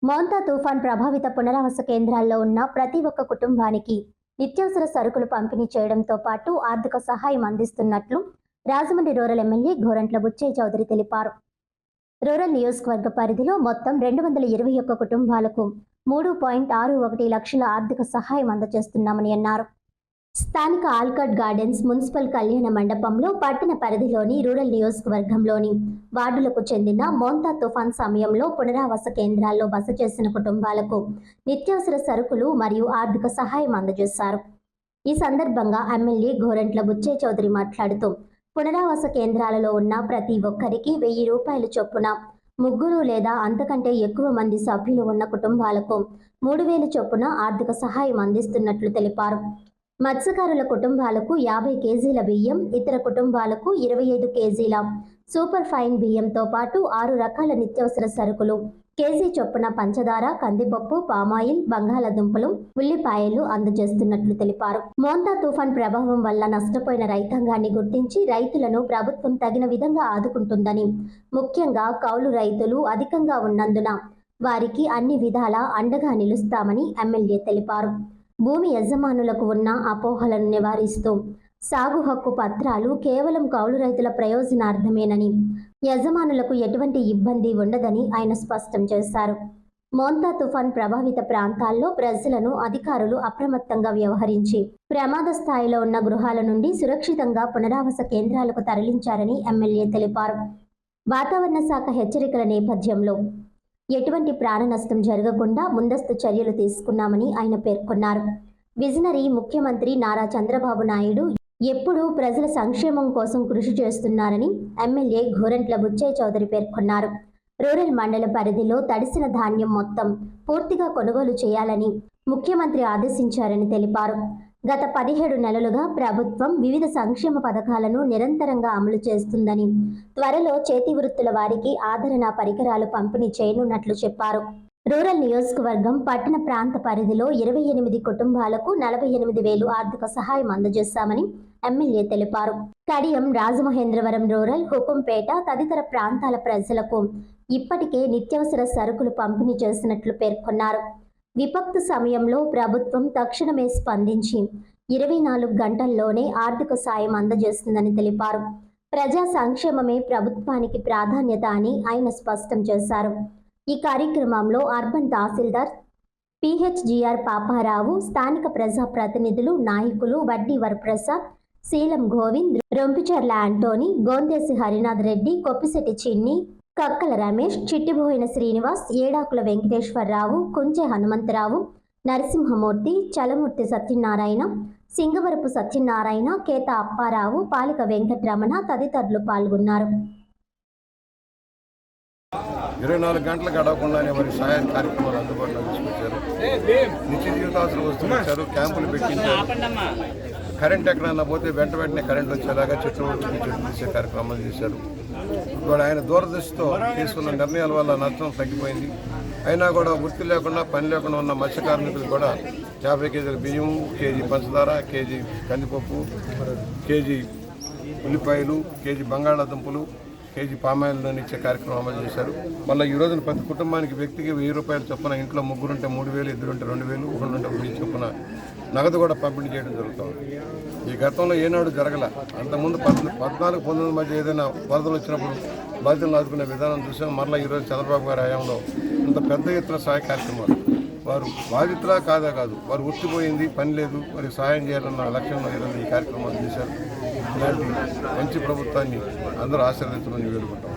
మోంతా తుఫాన్ ప్రభావిత పునరావాస కేంద్రాల్లో ఉన్న ప్రతి ఒక్క కుటుంబానికి నిత్యావసర సరుకులు పంపిణీ చేయడంతో పాటు ఆర్థిక సహాయం అందిస్తున్నట్లు రాజమండ్రి రూరల్ ఎమ్మెల్యే గోరంట్ల బుచ్చయ్య చౌదరి తెలిపారు. రూరల్ నియోజకవర్గ పరిధిలో మొత్తం 221 కుటుంబాలకు 3.61 లక్షల ఆర్థిక సహాయం అందజేస్తున్నామని అన్నారు. స్థానిక ఆల్కాట్ గార్డెన్స్ మున్సిపల్ కళ్యాణ మండపంలో పట్టణ పరిధిలోని రూరల్ నియోజకవర్గంలోని వార్డులకు చెందిన మోంతా తుఫాన్ సమయంలో పునరావాస కేంద్రాల్లో బస చేసిన కుటుంబాలకు నిత్యావసర సరుకులు మరియు ఆర్థిక సహాయం అందజేశారు. ఈ సందర్భంగా ఎమ్మెల్యే గోరంట్ల బుచ్చయ్య చౌదరి మాట్లాడుతూ పునరావాస కేంద్రాలలో ఉన్న ప్రతి ఒక్కరికి 1000 రూపాయలు చొప్పున, ముగ్గురు లేదా అంతకంటే ఎక్కువ మంది సభ్యులు ఉన్న కుటుంబాలకు 3000 చొప్పున ఆర్థిక సహాయం అందిస్తున్నట్లు తెలిపారు. మత్స్యకారుల కుటుంబాలకు 50 కేజీల బియ్యం, ఇతర కుటుంబాలకు 25 కేజీల సూపర్ ఫైన్ బియ్యంతో పాటు 6 రకాల నిత్యావసర సరుకులు, కేజీ చొప్పున పంచదార, కందిపప్పు, పామాయిల్, బంగాళాదుంపలు, ఉల్లిపాయలు అందజేస్తున్నట్లు తెలిపారు. మోంతా తుఫాన్ ప్రభావం వల్ల నష్టపోయిన రైతాంగాన్ని గుర్తించి రైతులను ప్రభుత్వం తగిన విధంగా ఆదుకుంటుందని, ముఖ్యంగా కౌలు రైతులు అధికంగా ఉన్నందున వారికి అన్ని విధాలా అండగా నిలుస్తామని ఎమ్మెల్యే తెలిపారు. భూమి యజమానులకు ఉన్న అపోహలను నివారిస్తూ సాగు హక్కు పత్రాలు కేవలం కౌలు రైతుల ప్రయోజనార్థమేనని, యజమానులకు ఎటువంటి ఇబ్బంది ఉండదని ఆయన స్పష్టం చేశారు. మోంతా తుఫాన్ ప్రభావిత ప్రాంతాల్లో ప్రజలను అధికారులు అప్రమత్తంగా వ్యవహరించి ప్రమాద స్థాయిలో ఉన్న గృహాల నుండి సురక్షితంగా పునరావాస కేంద్రాలకు తరలించారని ఎమ్మెల్యే తెలిపారు. వాతావరణ శాఖ హెచ్చరికల నేపథ్యంలో ఎటువంటి ప్రాణ నష్టం జరగకుండా ముందస్తు చర్యలు తీసుకున్నామని ఆయన పేర్కొన్నారు. విజనరీ ముఖ్యమంత్రి నారా చంద్రబాబు నాయుడు ఎప్పుడూ ప్రజల సంక్షేమం కోసం కృషి చేస్తున్నారని ఎమ్మెల్యే గోరంట్ల బుచ్చయ్య చౌదరి పేర్కొన్నారు. రూరల్ మండల పరిధిలో తడిసిన ధాన్యం మొత్తం పూర్తిగా కొనుగోలు చేయాలని ముఖ్యమంత్రి ఆదేశించారని తెలిపారు. గత 17 నెలలుగా ప్రభుత్వం వివిధ సంక్షేమ పథకాలను నిరంతరంగా అమలు చేస్తుందని, త్వరలో చేతి వృత్తుల వారికి ఆదరణ పరికరాలు పంపిణీ చేయనున్నట్లు చెప్పారు. రూరల్ నియోజకవర్గం పట్టణ ప్రాంత పరిధిలో 28 కుటుంబాలకు 48,000 ఆర్థిక సహాయం అందజేశామని ఎమ్మెల్యే తెలిపారు. కడియం, రాజమహేంద్రవరం రూరల్, హుకుంపేట తదితర ప్రాంతాల ప్రజలకు ఇప్పటికే నిత్యావసర సరుకులు పంపిణీ చేసినట్లు పేర్కొన్నారు. విపత్తు సమయంలో ప్రభుత్వం తక్షణమే స్పందించి 24 గంటల్లోనే ఆర్థిక సాయం అందజేస్తుందని తెలిపారు. ప్రజా సంక్షేమమే ప్రభుత్వానికి ప్రాధాన్యత అని ఆయన స్పష్టం చేశారు. ఈ కార్యక్రమంలో అర్బన్ తహసీల్దార్ పిహెచ్జిఆర్ పాపారావు, స్థానిక ప్రజా ప్రతినిధులు, నాయకులు వడ్డీ వరప్రసాద్, శీలం గోవింద్, రొంపిచర్ల ఆంటోనీ, గోందేసి హరినాథ్ రెడ్డి, కొప్పిశెట్టి చిన్ని, కక్కల రమేష్, చిట్టిబోయిన శ్రీనివాస్, ఏడాకుల వెంకటేశ్వరరావు, కుంచె హనుమంతరావు, నరసింహమూర్తి, చలమూర్తి సత్యనారాయణ, సింగవరపు సత్యనారాయణ, కేత అప్పారావు, పాలిక వెంకటరమణ తదితరులు పాల్గొన్నారు. 24 గంటలు గడవకుండానే వారి సహాయ కార్యక్రమాలు అందుబాటులో తీసుకొచ్చారు. నిత్య జీవితావసర వస్తువులు ఇచ్చారు, క్యాంపులు పెట్టించారు. కరెంట్ ఎక్కడన్నా పోతే వెంటనే కరెంట్ వచ్చేలాగా చెట్లు తీసే కార్యక్రమాలు చేశారు. ఇప్పుడు ఆయన దూరదృష్టితో తీసుకున్న నిర్ణయాల వల్ల నష్టం తగ్గిపోయింది. అయినా కూడా వృత్తి లేకుండా, పని లేకుండా ఉన్న మత్స్య కార్మికులు కూడా 50 కేజీల బియ్యం, కేజీ పంచదార, కేజీ కందిపప్పు, కేజీ ఉల్లిపాయలు, కేజీ బంగాళాదుంపలు, కేజీ పామాయిల్ని ఇచ్చే కార్యక్రమం అమలు చేశారు. మళ్ళీ ఈ రోజున ప్రతి కుటుంబానికి వ్యక్తికి 1000 రూపాయలు చొప్పున, ఇంట్లో ముగ్గురుంటే 3000, ఇద్దరుంటే 2000, ఒకరుంటే 1000 చొప్పున నగదు కూడా పంపిణీ చేయడం జరుగుతుంది. ఈ గతంలో ఏనాడు జరగల. అంతకుముందు 14-19 మధ్య ఏదైనా వరదలు వచ్చినప్పుడు బాధ్యతలు ఆదుకునే విధానం చూసాం. మరలా ఈరోజు చంద్రబాబు గారి హయాంలో ఇంత పెద్ద ఎత్తున సహాయ కార్యక్రమాలు. వారు బాధితులా కాదు, వారు ఉట్టిపోయింది, పని లేదు, వారికి సహాయం చేయాలన్న లక్ష్యంలో ఈరోజు ఈ కార్యక్రమాలు చేశారు. ఇలాంటి మంచి ప్రభుత్వాన్ని అందరూ ఆశీర్వదించమని వేడుకుంటాం.